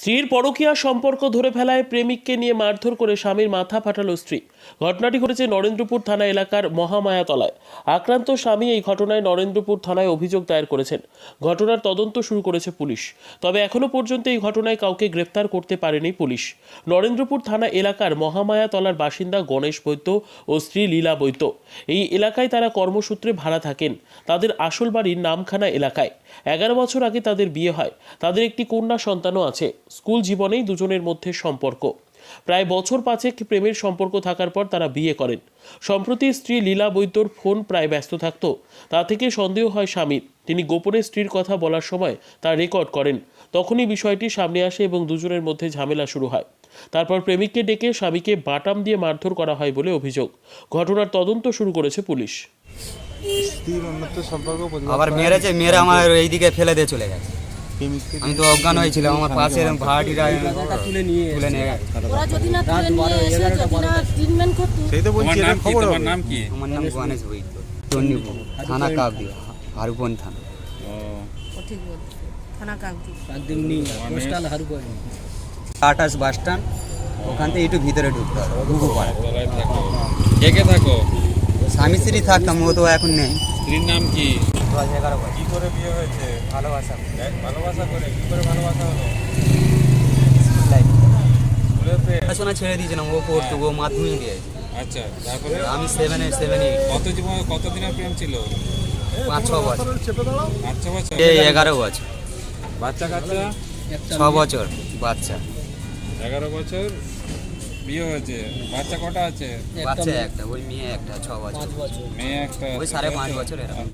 স্ত্রীর পরকীয়া সম্পর্ক ধরে ফেলায় প্রেমিককে নিয়ে মারধর করে স্বামীর মাথা ফাটালো স্ত্রী। ঘটনাটি ঘটেছে নরেন্দ্রপুর থানা এলাকার মহামায়াতলায়। আক্রান্ত স্বামী এই ঘটনায় নরেন্দ্রপুর থানায় অভিযোগ দায়ের করেছেন। ঘটনার তদন্ত শুরু করেছে পুলিশ। তবে এখনো পর্যন্ত এই ঘটনায় কাউকে গ্রেফতার করতে পারেনি পুলিশ। নরেন্দ্রপুর থানা এলাকার মহামায়াতলার বাসিন্দা গণেশ বৈদ্য ও স্ত্রী লীলা বৈদ্য। এই এলাকায় তারা কর্মসূত্রে ভাড়া থাকেন। তাদের আসল বাড়ির নামখানা এলাকায়। 11 বছর আগে তাদের বিয়ে হয়। তাদের একটি কন্যা সন্তানও আছে। স্কুল জীবনেই দুজনের মধ্যে সম্পর্ক। প্রায় বছর 5 প্রেমের সম্পর্ক থাকার পর তারা বিয়ে করেন। সম্প্রতি স্ত্রী লীলা বৈদ্যর ফোন প্রায় ব্যস্ত থাকতো। তা থেকে সন্দেহ হয় স্বামীর। তিনি গোপনে স্ত্রীর কথা বলার সময় তা রেকর্ড করেন। তখনই বিষয়টি সামনে আসে এবং দুজনের মধ্যে ঝামেলা শুরু হয়। তারপর প্রেমিককে ডেকে স্বামীকে বাটাম দিয়ে মারধর করা হয় বলে অভিযোগ। ঘটনার তদন্ত শুরু করেছে পুলিশ। আবার মেরেছে, মেরে আমার এইদিকে ফেলে দিয়ে চলে গেছে। আমি তো অজ্ঞান হয়েছিলাম, আমার পাশের ভাড়াটিরা তুলে নিয়ে তোমার নাম কি? আমার নাম গণেশ বৈদ্য, চন্ডীপুর থানা কাকদি, হারুপন থানা। আটাশ বাস স্ট্যান্ড, ওখান থেকে একটু ভিতরে ঢুকতে হবে, ঘুঘুপাড়া। কে কে থাকো? স্বামী স্ত্রী থাকতাম, ও তো এখন নেই। স্ত্রীর নাম কি? 11 বছর। কি করে বিয়ে হয়েছে? ভালোবাসা। ভালোবাসা করে? কি করে ভালোবাসা হলো? স্কুলেতে? পড়াশোনা ছেড়ে দিয়েছিলাম, ও পড়তো, ও মাধ্যমিক দিয়েছে। আচ্ছা, তারপরে আমি 7 কতদিনের প্রেম ছিল? 5-6 বছর। 5 বছর? 11 বছর। বাচ্চা কাচ্চা? 6 বছর বাচ্চা। 11 বছর বিয়ে হয়েছে। বাচ্চা কটা আছে? বাচ্চা একটা, ওই মেয়ে একটা 6 বছর, মেয়ে একটা। ওই 5.5 বছর এরকম।